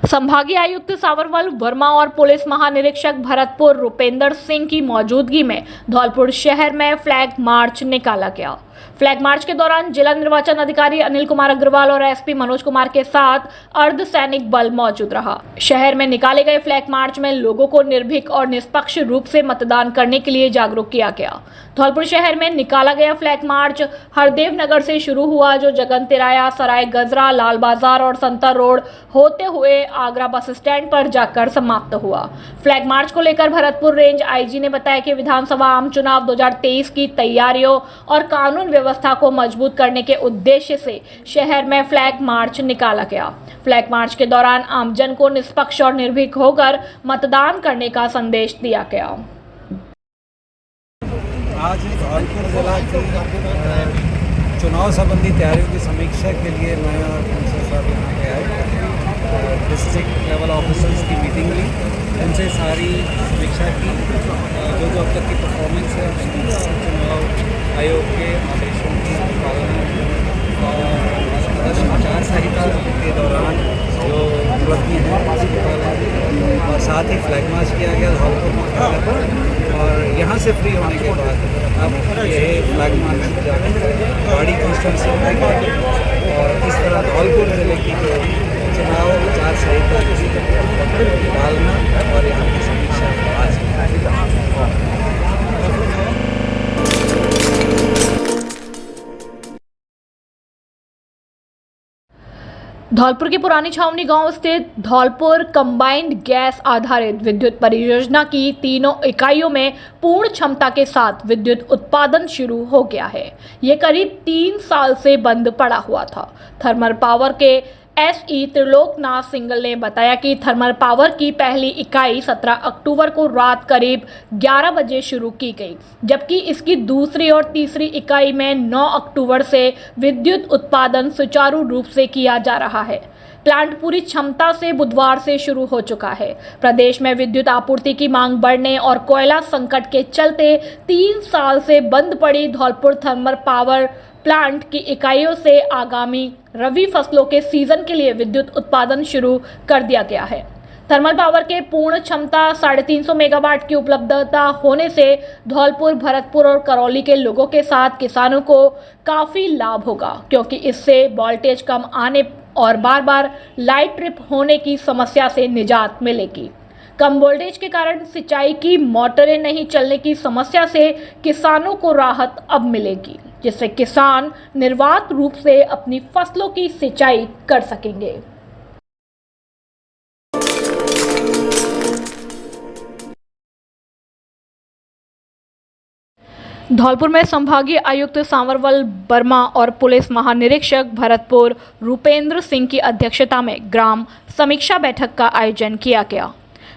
संभागीय आयुक्त सावरवल वर्मा और पुलिस महानिरीक्षक भरतपुर रुपेंद्र सिंह की मौजूदगी में धौलपुर शहर में फ्लैग मार्च निकाला गया। फ्लैग मार्च के दौरान जिला निर्वाचन अधिकारी अनिल कुमार अग्रवाल और एसपी मनोज कुमार के साथ अर्धसैनिक बल मौजूद रहा। शहर में निकाले गए फ्लैग मार्च में लोगों को निर्भीक और निष्पक्ष रूप से मतदान करने के लिए जागरूक किया गया। धौलपुर शहर में निकाला गया फ्लैग मार्च हरदेव नगर से शुरू हुआ, जो जगन तिराया, सराय गजरा, लाल बाजार और संतर रोड होते हुए आगरा बस स्टैंड पर जाकर समाप्त हुआ। फ्लैग मार्च को लेकर भरतपुर रेंज आईजी ने बताया कि विधानसभा आम चुनाव 2023 की तैयारियों और कानून व्यवस्था को मजबूत करने के उद्देश्य से शहर में फ्लैग मार्च निकाला गया। फ्लैग मार्च के दौरान आमजन को निष्पक्ष और निर्भीक होकर मतदान करने का संदेश दिया गया। आज धौलपुर जिला की चुनाव संबंधी तैयारियों की समीक्षा के लिए मैं और कौंसल साहब यहाँ पे आए। डिस्ट्रिक्ट लेवल ऑफिसर्स की मीटिंग ली, उनसे सारी समीक्षा की, जो अब तक की परफॉर्मेंस है चुनाव आयोग के आदेशों की पालना और आदर्श आचार संहिता के दौरान जो उपलब्धि है और साथ ही फ्लैग मार्च किया गया धौलपुर मुख्यालय पर। और यहाँ से फ्री होने के बाद अब ये फ्लैग मार्च गाड़ी कॉन्स्टिट्यूंसी में और इस तरह धौलपुर जिले की जो चुनाव आचार संहिता की पालना और यहाँ की समीक्षा आज धौलपुर की पुरानी छावनी गांव स्थित धौलपुर कंबाइंड गैस आधारित विद्युत परियोजना की तीनों इकाइयों में पूर्ण क्षमता के साथ विद्युत उत्पादन शुरू हो गया है। ये करीब 3 साल से बंद पड़ा हुआ था। थर्मल पावर के एसई त्रिलोकनाथ सिंगल ने बताया कि थर्मल पावर की पहली इकाई 17 अक्टूबर को रात करीब 11 बजे शुरू की गई, जबकि इसकी दूसरी और तीसरी इकाई में 9 अक्टूबर से विद्युत उत्पादन सुचारू रूप से किया जा रहा है। प्लांट पूरी क्षमता से बुधवार से शुरू हो चुका है। प्रदेश में विद्युत आपूर्ति की मांग बढ़ने और कोयला संकट के चलते 3 साल से बंद पड़ी धौलपुर थर्मल पावर प्लांट की इकाइयों से आगामी रबी फसलों के सीजन के लिए विद्युत उत्पादन शुरू कर दिया गया है। थर्मल पावर के पूर्ण क्षमता 350 मेगावाट की उपलब्धता होने से धौलपुर, भरतपुर और करौली के लोगों के साथ किसानों को काफ़ी लाभ होगा, क्योंकि इससे वोल्टेज कम आने और बार बार लाइट ट्रिप होने की समस्या से निजात मिलेगी। कम वोल्टेज के कारण सिंचाई की मोटरें नहीं चलने की समस्या से किसानों को राहत अब मिलेगी, जिससे किसान निर्बाध रूप से अपनी फसलों की सिंचाई कर सकेंगे। धौलपुर में संभागीय आयुक्त सावरवल वर्मा और पुलिस महानिरीक्षक भरतपुर रुपेंद्र सिंह की अध्यक्षता में ग्राम समीक्षा बैठक का आयोजन किया गया।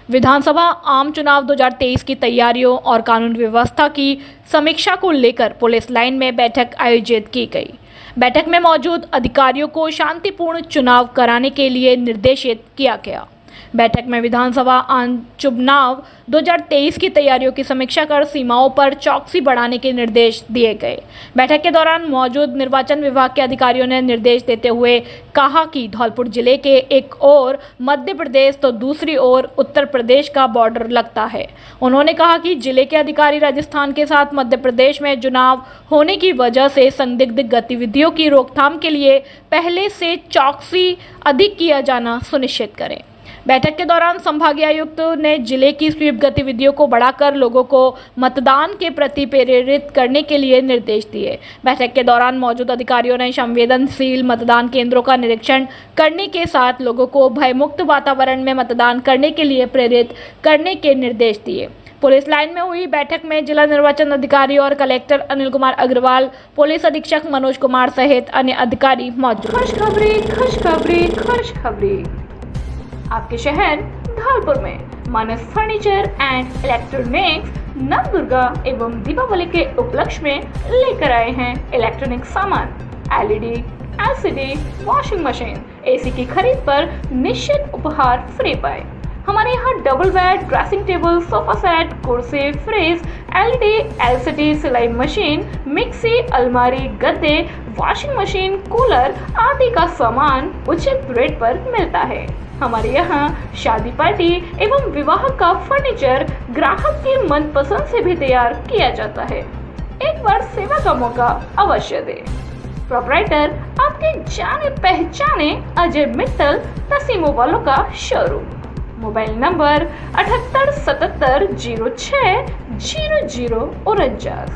विधानसभा आम चुनाव 2023 की तैयारियों और कानून व्यवस्था की समीक्षा को लेकर पुलिस लाइन में बैठक आयोजित की गई। बैठक में मौजूद अधिकारियों को शांतिपूर्ण चुनाव कराने के लिए निर्देशित किया गया। बैठक में विधानसभा आम चुनाव 2023 की तैयारियों की समीक्षा कर सीमाओं पर चौकसी बढ़ाने के निर्देश दिए गए। बैठक के दौरान मौजूद निर्वाचन विभाग के अधिकारियों ने निर्देश देते हुए कहा कि धौलपुर जिले के एक ओर मध्य प्रदेश तो दूसरी ओर उत्तर प्रदेश का बॉर्डर लगता है। उन्होंने कहा कि जिले के अधिकारी राजस्थान के साथ मध्य प्रदेश में चुनाव होने की वजह से संदिग्ध गतिविधियों की रोकथाम के लिए पहले से चौकसी अधिक किया जाना सुनिश्चित करें। बैठक के दौरान संभागीय आयुक्त ने जिले की स्वीप गतिविधियों को बढ़ाकर लोगों को मतदान के प्रति प्रेरित करने के लिए निर्देश दिए। बैठक के दौरान मौजूद अधिकारियों ने संवेदनशील मतदान केंद्रों का निरीक्षण करने के साथ लोगों को भयमुक्त वातावरण में मतदान करने के लिए प्रेरित करने के निर्देश दिए। पुलिस लाइन में हुई बैठक में जिला निर्वाचन अधिकारी और कलेक्टर अनिल कुमार अग्रवाल, पुलिस अधीक्षक मनोज कुमार सहित अन्य अधिकारी मौजूद। खुशखबरी आपके शहर धौलपुर में मानस फर्नीचर एंड इलेक्ट्रॉनिक्स नवदुर्गा एवं दीपावली के उपलक्ष्य में लेकर आए हैं इलेक्ट्रॉनिक सामान, LED, LCD, washing machine, AC की खरीद पर निश्चित उपहार फ्री पाए। हमारे यहाँ double bed, dressing table, sofa set, कुर्सी, फ्रिज एलईडी एलसीडी सिलाई मशीन, मिक्सी, अलमारी, गद्दे, वॉशिंग मशीन, कूलर आदि का सामान उचित रेट पर मिलता है। हमारे यहाँ शादी पार्टी एवं विवाह का फर्नीचर ग्राहक की मनपसंद से भी तैयार किया जाता है। एक बार सेवा का मौका अवश्य दें। प्रोपराइटर आपके जाने पहचाने अजय मित्तल, तसीमो वालों का शोरूम। Mobile number 7877060049।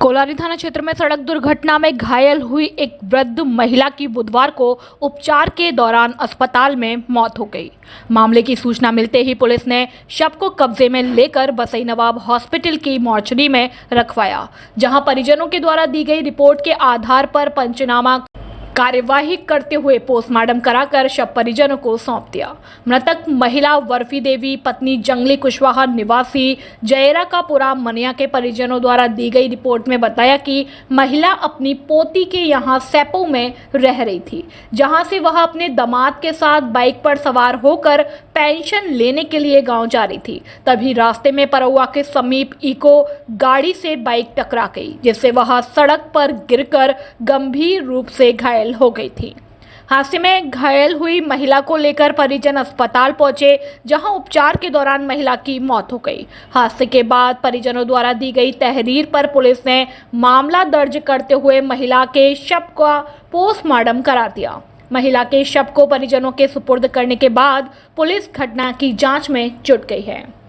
कोलारी थाना क्षेत्र में सड़क दुर्घटना में घायल हुई एक वृद्ध महिला की बुधवार को उपचार के दौरान अस्पताल में मौत हो गई। मामले की सूचना मिलते ही पुलिस ने शव को कब्जे में लेकर बसई नवाब हॉस्पिटल की मॉर्चरी में रखवाया, जहां परिजनों के द्वारा दी गई रिपोर्ट के आधार पर पंचनामा कार्यवाही करते हुए पोस्टमार्टम कराकर शव परिजनों को सौंप दिया। मृतक महिला वर्फी देवी, पत्नी जंगली कुशवाहा निवासी जयरा का पुरा मनिया के परिजनों द्वारा दी गई रिपोर्ट में बताया कि महिला अपनी पोती के यहाँ सैपो में रह रही थी, जहां से वह अपने दामाद के साथ बाइक पर सवार होकर पेंशन लेने के लिए गांव जा रही थी। तभी रास्ते में परौआ के समीप इको गाड़ी से बाइक टकरा गई, जिससे वह सड़क पर गिरकर गंभीर रूप से घायल हो गई थी। हादसे में घायल हुई महिला को लेकर परिजन अस्पताल पहुंचे, जहां उपचार के दौरान महिला की मौत हो गई। हादसे के बाद परिजनों द्वारा दी गई तहरीर पर पुलिस ने मामला दर्ज करते हुए महिला के शव का पोस्टमार्टम करा दिया। महिला के शव को परिजनों के सुपुर्द करने के बाद पुलिस घटना की जांच में जुट गई है।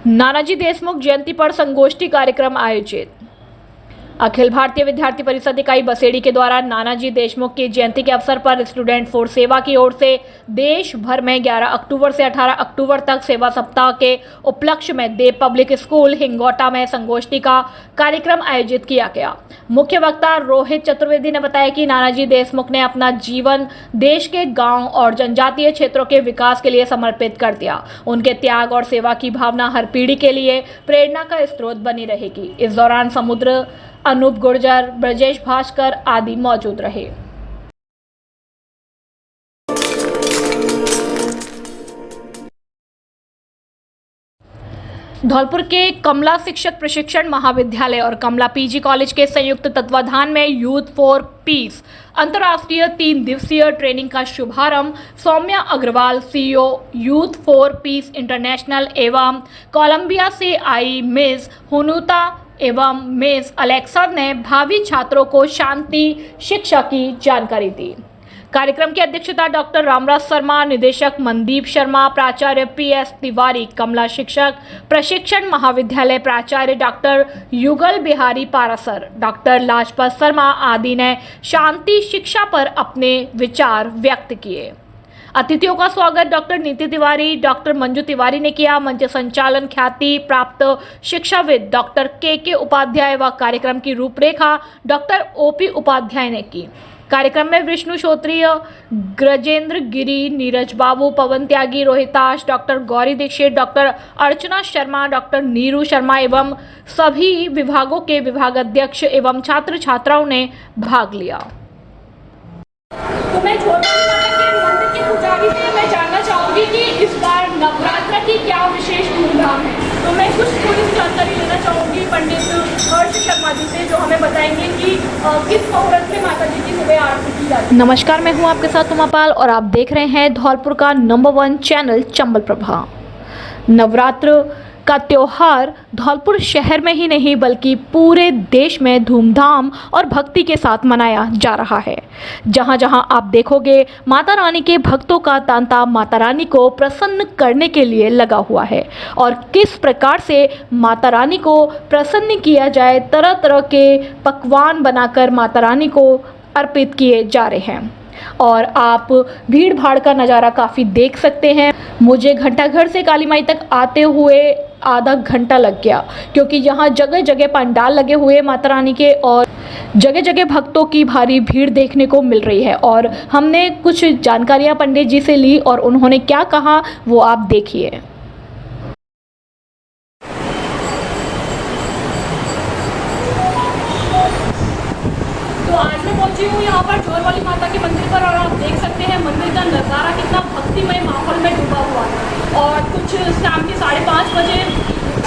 नानाजी देशमुख जयंती पर संगोष्ठी कार्यक्रम आयोजित। अखिल भारतीय विद्यार्थी परिषद इकाई बसेड़ी के द्वारा नानाजी देशमुख की जयंती के अवसर पर स्टूडेंट फॉर सेवा की ओर से देश भर में 11 अक्टूबर से 18 अक्टूबर तक सेवा सप्ताह के उपलक्ष्य में देव पब्लिक स्कूल हिंगोटा में संगोष्ठी का कार्यक्रम आयोजित किया गया। मुख्य वक्ता रोहित चतुर्वेदी ने बताया कि नानाजी देशमुख ने अपना जीवन देश के गांव और जनजातीय क्षेत्रों के विकास के लिए समर्पित कर दिया। उनके त्याग और सेवा की भावना हर पीढ़ी के लिए प्रेरणा का स्रोत बनी रहेगी। इस दौरान समुद्र अनूप गुर्जर, ब्रजेश भास्कर आदि मौजूद रहे। धौलपुर के कमला शिक्षक प्रशिक्षण महाविद्यालय और कमला पीजी कॉलेज के संयुक्त तत्वाधान में यूथ फॉर पीस अंतर्राष्ट्रीय 3 दिवसीय ट्रेनिंग का शुभारंभ Saumya Agarwal, CEO youth for peace international एवं कोलंबिया से आई मिस हुनुता एवं मिस अलेक्सा ने भावी छात्रों को शांति शिक्षा की जानकारी दी। कार्यक्रम की अध्यक्षता डॉक्टर रामराज शर्मा, निदेशक मनदीप शर्मा, प्राचार्य पीएस तिवारी, कमला शिक्षक प्रशिक्षण महाविद्यालय प्राचार्य डॉक्टर युगल बिहारी पारासर, डॉक्टर लाजपत शर्मा आदि ने शांति शिक्षा पर अपने विचार व्यक्त किए। अतिथियों का स्वागत डॉक्टर नीति तिवारी, डॉक्टर मंजू तिवारी ने किया। मंच संचालन ख्याति प्राप्त शिक्षाविद डॉक्टर के उपाध्याय व कार्यक्रम की रूपरेखा डॉक्टर ओपी उपाध्याय ने की। कार्यक्रम में विष्णु श्रोत्रिय, गजेंद्र गिरी, नीरज बाबू, पवन त्यागी, Rohitash, doctor Gauri Dixit, doctor Archana Sharma, doctor Neeru Sharma एवं सभी विभागों के विभागाध्यक्ष एवं छात्र छात्राओं ने भाग लिया। तो मैं मंदिर के पुजारी से मैं जानना चाहूंगी कि इस बार नवरात्र की क्या विशेष धूमधाम है। तो मैं कुछ थोड़ी सी जानकारी लेना चाहूंगी पंडित हर्ष शर्मा जी से, जो हमें बताएंगे कि किस मुहूर्त में माता जी की सुबह आरती की जाती है। नमस्कार, मैं हूं आपके साथ उमा पाल और आप देख रहे हैं धौलपुर का नंबर 1 चैनल चंबल प्रभा। नवरात्र का त्योहार धौलपुर शहर में ही नहीं बल्कि पूरे देश में धूमधाम और भक्ति के साथ मनाया जा रहा है। जहां जहां आप देखोगे माता रानी के भक्तों का तांता माता रानी को प्रसन्न करने के लिए लगा हुआ है और किस प्रकार से माता रानी को प्रसन्न किया जाए, तरह तरह के पकवान बनाकर माता रानी को अर्पित किए जा रहे हैं और आप भीड़ भाड़ का नज़ारा काफ़ी देख सकते हैं। मुझे घंटाघर से काली माई तक आते हुए आधा घंटा लग गया, क्योंकि यहाँ जगह जगह पंडाल लगे हुए माता रानी के और जगह जगह भक्तों की भारी भीड़ देखने को मिल रही है। और हमने कुछ जानकारियाँ पंडित जी से ली और उन्होंने क्या कहा वो आप देखिए। यहाँ पर जोरवाली माता के मंदिर पर और आप देख सकते हैं मंदिर का नज़ारा कितना भक्तिमय माहौल में डूबा हुआ है। और कुछ शाम के 5:30 बजे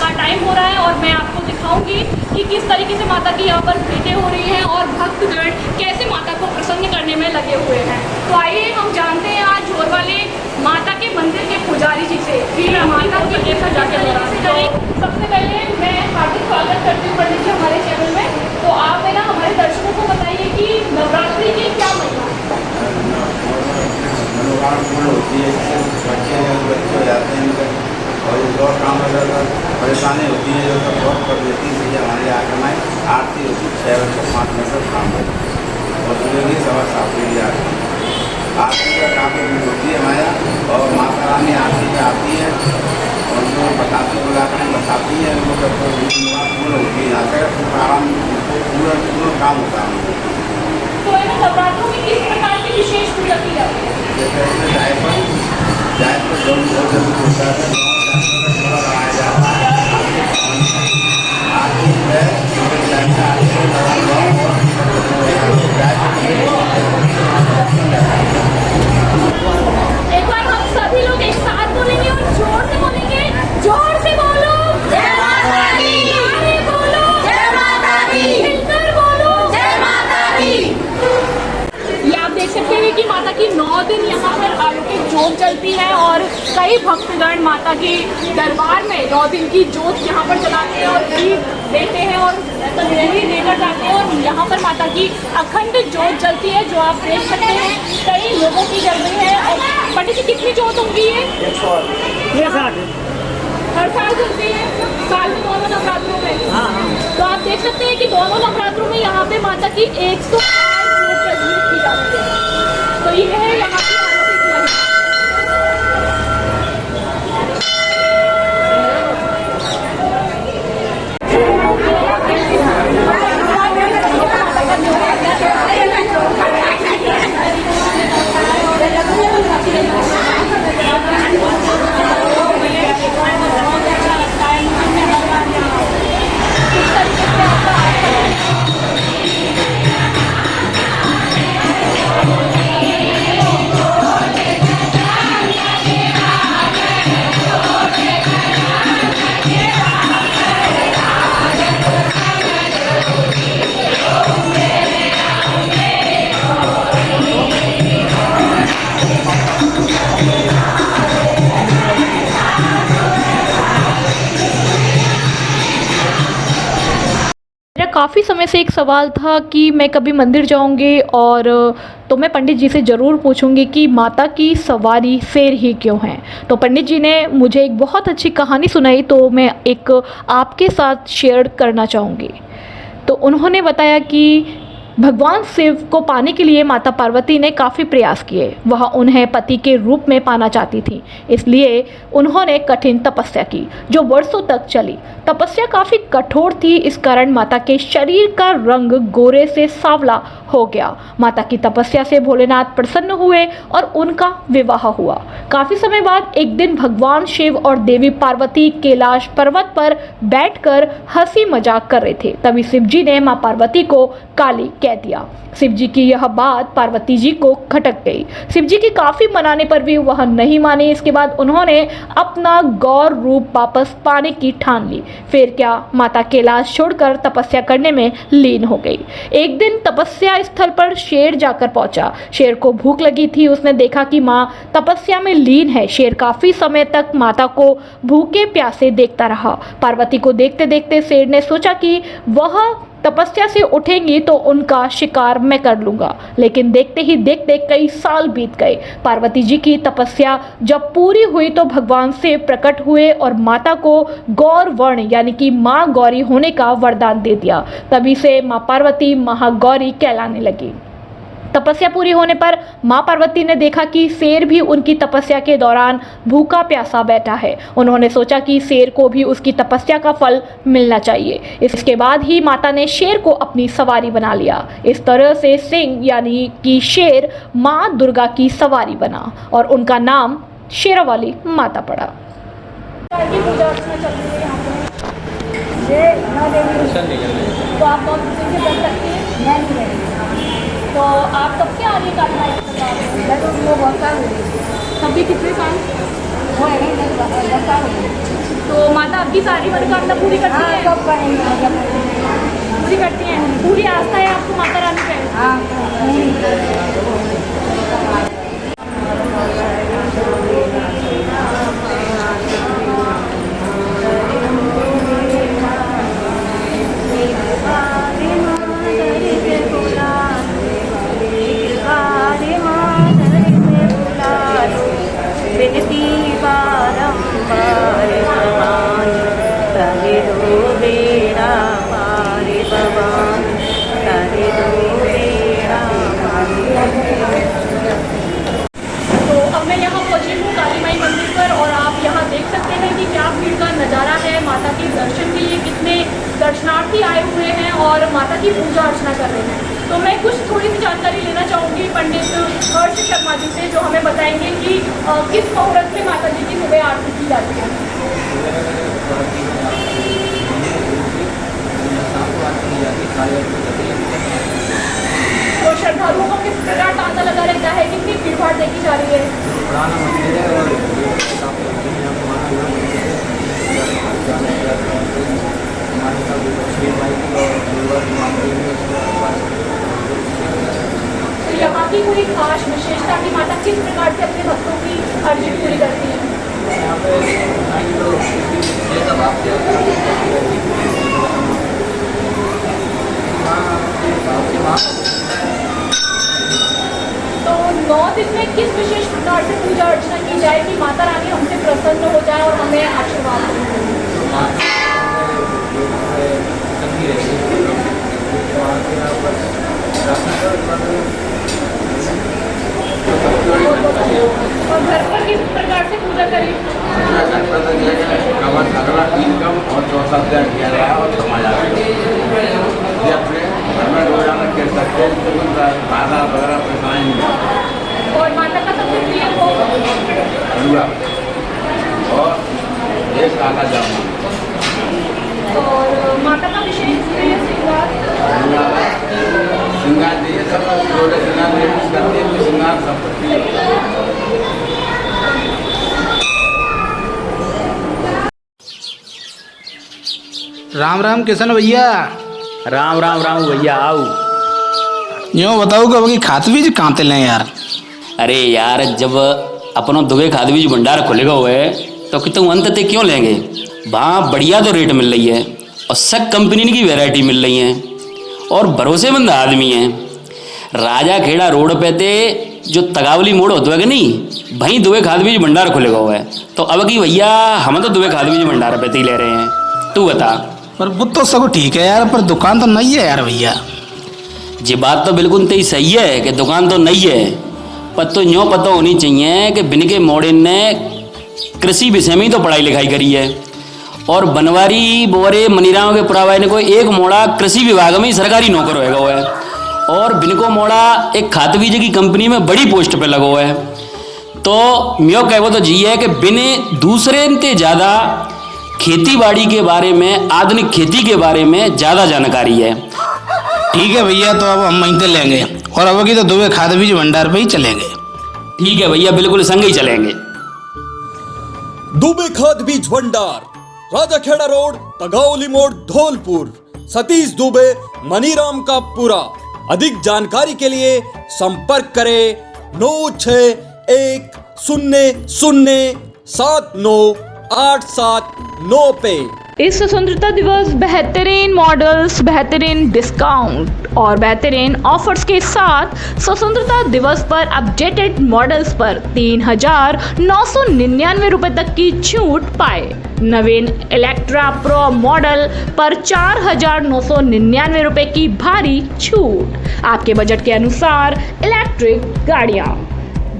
का टाइम हो रहा है और मैं आपको दिखाऊंगी कि किस तरीके से माता की यहाँ पर भेंटें हो रही हैं और भक्तगण कैसे माता को प्रसन्न करने में लगे हुए हैं। तो आइए हम जानते हैं आज जोरवाली माता के मंदिर के पुजारी जी से कि माता की कैसा जाके सबसे पहले मैं हार्दिक स्वागत करती हूँ पंडित जी हमारे चैनल में। तो आप मेरा हमारे दर्शकों को बताइए कि नवरात्रि की क्या महिमा होती है, बच्चे हो जाते हैं इनका और और काम वगैरह परेशानी होती है जो सब बहुत कर देती है। भैया हमारे यहाँ आकर में आरती होती है 6 बजे 5 बजे तक काम होती है और सुबह की 7:15 बजे आती है। आरती का काफ़ी भीड़ होती है हमारे यहाँ और माता रानी आरती में आती है और उनको बताती बताती है उनको पूर्ण होती है। यहाँ तक आराम पूरा काम होता है। तो नवरात्रों में किस प्रकार की विशेष पूजा की जाती है? जैसे जायफल जब बहुत जल्दी होता है थोड़ा लगाया जाता है आरती एक बार हम सभी लोग एक साथ बोलेंगे और जोर से बोलेंगे। जोर से बोलो जय माता दी, नारे बोलो जय माता दी, मिलकर बोलो जय माता दी। ये आप देख सकते हैं कि माता की 9 दिन यहाँ पर अलौकिक जोत जलती है और कई भक्तगण माता के दरबार में 9 दिन की जोत यहाँ पर जलाते हैं और खीर देते हैं और तंदूरी लेकर जाते हैं और यहाँ पर माता की अखंड जोत जलती है जो आप देख सकते हैं कई लोगों की जल रही है। और पंडित जी कितनी जोत होंगी ये? 160 हर साल जलती है, साल में दोनों नवरात्रों में। हाँ। तो आप देख सकते हैं कि दोनों नवरात्रों में यहाँ पे माता की 108 जोत प्रज्वलित की जाती है। तो ये है यहाँ की अलौकिक महिमा। मेरा काफ़ी समय से एक सवाल था कि मैं कभी मंदिर जाऊंगी और तो मैं पंडित जी से ज़रूर पूछूंगी कि माता की सवारी शेर ही क्यों है। तो पंडित जी ने मुझे एक बहुत अच्छी कहानी सुनाई तो मैं एक आपके साथ शेयर करना चाहूँगी। तो उन्होंने बताया कि भगवान शिव को पाने के लिए माता पार्वती ने काफ़ी प्रयास किए। वह उन्हें पति के रूप में पाना चाहती थी, इसलिए उन्होंने कठिन तपस्या की जो वर्षों तक चली। तपस्या काफ़ी कठोर थी, इस कारण माता के शरीर का रंग गोरे से सांवला हो गया। माता की तपस्या से भोलेनाथ प्रसन्न हुए और उनका विवाह हुआ। काफ़ी समय बाद एक दिन भगवान शिव और देवी पार्वती कैलाश पर्वत पर बैठकर हंसी मजाक कर रहे थे। तभी शिव जी ने माँ पार्वती को काली कह दिया। शिव जी की यह बात पार्वती जी को खटक गई। शिव जी की काफ़ी मनाने पर भी वह नहीं माने। इसके बाद उन्होंने अपना गौर रूप वापस पाने की ठान ली। फिर क्या, माता कैलाश छोड़कर तपस्या करने में लीन हो गई। एक दिन तपस्या स्थल पर शेर जाकर पहुंचा। शेर को भूख लगी थी, उसने देखा कि माँ तपस्या में लीन है। शेर काफ़ी समय तक माता को भूखे प्यासे देखता रहा। पार्वती को देखते देखते शेर ने सोचा कि वह तपस्या से उठेंगी तो उनका शिकार मैं कर लूंगा। लेकिन देखते ही देखते कई साल बीत गए। पार्वती जी की तपस्या जब पूरी हुई तो भगवान शिव प्रकट हुए और माता को गौर वर्ण यानी कि माँ गौरी होने का वरदान दे दिया। तभी से माँ पार्वती महागौरी कहलाने लगी। तपस्या पूरी होने पर माँ पार्वती ने देखा कि शेर भी उनकी तपस्या के दौरान भूखा प्यासा बैठा है। उन्होंने सोचा कि शेर को भी उसकी तपस्या का फल मिलना चाहिए। इसके बाद ही माता ने शेर को अपनी सवारी बना लिया। इस तरह से सिंह यानी कि शेर माँ दुर्गा की सवारी बना और उनका नाम शेरावाली माता पड़ा। तो आप बहुत से कर सकते हैं। तो आप कब से आ रही है काली माई के दरबार में? मैं तो वो बहुत साल हो गई। तब भी कितने साल? वो है नहीं 10 साल हो गए। तो माता आपकी सारी मनोकामना पूरी करती हाँ है? सब करेंगे मतलब पूरी करती हैं? पूरी आस्था है आपको माता रानी पे? हाँ बिनती बारंबार भवानी करे दो बेड़ा पार भवानी करे दो बेड़ा पार। तो अब मैं यहाँ पहुँची हूँ काली माई मंदिर पर और आप यहाँ देख सकते हैं कि क्या भीड़ का नज़ारा है। माता के दर्शन के लिए कितने दर्शनार्थी आए हुए हैं और माता की पूजा अर्चना कर रहे हैं। तो मैं कुछ थोड़ी सी जानकारी लेना चाहूँगी पंडित हर्ष शर्मा जी से, जो हमें बताएंगे कि किस मुहूर्त में माता जी की सुबह आरती की जाती है। तो श्रद्धालुओं को किस प्रकार तांता लगा रहता है, कितनी भीड़ भाड़ देखी जा रही है? पुराना मंदिर है और काफ़ी यहाँ पर माता हमारे साथ लक्ष्मी माई की और तो यहाँ की कोई खास विशेषता की माता किस प्रकार से अपने भक्तों की अर्जी पूरी करती है? यहाँ पे ये सब आपसे तो 9 दिन में किस विशेष प्रकार से पूजा अर्चना की जाए कि माता रानी हमसे प्रसन्न हो जाए और हमें आशीर्वाद दे? और घर पर किस प्रकार से पूजा करें? अगला इनकम और 4-7 किया गया और समाजा ये अपने घर में रोजाना कर सकते हैं, तो खाना वगैरह परेशानी नहीं है। और माता का सबसे प्रिय भोग हलवा और एक काला जामुन और माता का विशेष प्रिय श्रृंगार? श्रृंगार ये सब थोड़े श्रृंगार करते हैं, श्रृंगार सब राम राम किशन भैया। राम राम राम भैया आओ। यूँ बताओ कि अभी खाद बीज कहाँ ते लें यार? अरे यार जब अपनों दुबे खाद बीज भंडार खुलेगा हुए तो कि तुम अंत तक क्यों लेंगे? वहाँ बढ़िया तो रेट मिल रही है और सब कंपनी की वैरायटी मिल रही है और भरोसेमंद आदमी हैं। राजा खेड़ा रोड पे थे जो तगावली मोड़ होता है कि नहीं, वहीं दुबे खाद बीज भंडार खुलेगा हुआ है। तो अब की भैया हम तो दुबे खाद बीज भंडार पे ही ले रहे हैं। तू बता। पर वो तो सब ठीक है यार, पर दुकान तो नहीं है यार भैया। ये बात तो बिल्कुल तेरी सही है कि दुकान तो नहीं है, पर तो यूँ पता होनी चाहिए कि बिनके मोड़े ने कृषि विषय में ही तो पढ़ाई लिखाई करी है और बनवारी बोरे मनीराम के पुरावाई ने कोई एक मोड़ा कृषि विभाग में ही सरकारी नौकर होएगा हुआ है और बिनको मोड़ा एक खाद बीज की कंपनी में बड़ी पोस्ट पे लगा हुआ है। तो म्यो कहवो तो जी है कि बिने दूसरे से ज़्यादा खेती बाड़ी के बारे में, आधुनिक खेती के बारे में ज़्यादा जानकारी है। ठीक है भैया, तो अब हम वहीं से लेंगे और अब की तो दुबे खाद बीज भंडार पे ही चलेंगे। ठीक है भैया, बिल्कुल संग ही चलेंगे। दुबे खाद बीज भंडार, राजाखेड़ा रोड, तगावली मोड़, धौलपुर। सतीश दुबे, मनीराम का पूरा। अधिक जानकारी के लिए संपर्क करें 91007987 पे। इस स्वतंत्रता दिवस बेहतरीन मॉडल्स, बेहतरीन डिस्काउंट और बेहतरीन ऑफर्स के साथ स्वतंत्रता दिवस पर अपडेटेड मॉडल्स पर 3,999 रुपए तक की छूट पाए। नवीन इलेक्ट्रा प्रो मॉडल पर 4,999 रुपए की भारी छूट। आपके बजट के अनुसार इलेक्ट्रिक गाड़ियाँ।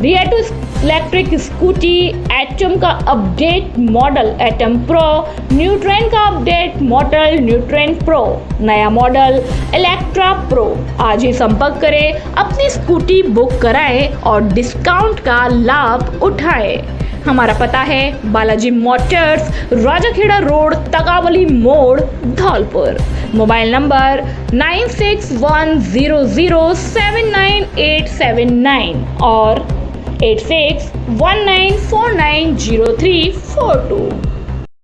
रिएटो इलेक्ट्रिक स्कूटी एटम का अपडेट मॉडल एटम प्रो, न्यूट्रेन का अपडेट मॉडल न्यूट्रेन प्रो, नया मॉडल इलेक्ट्रा प्रो। आज ही संपर्क करें, अपनी स्कूटी बुक कराएं और डिस्काउंट का लाभ उठाएं। हमारा पता है बालाजी मोटर्स, राजाखेड़ा रोड, तगावली मोड़, धौलपुर। मोबाइल नंबर 9610079879 और 8619490342।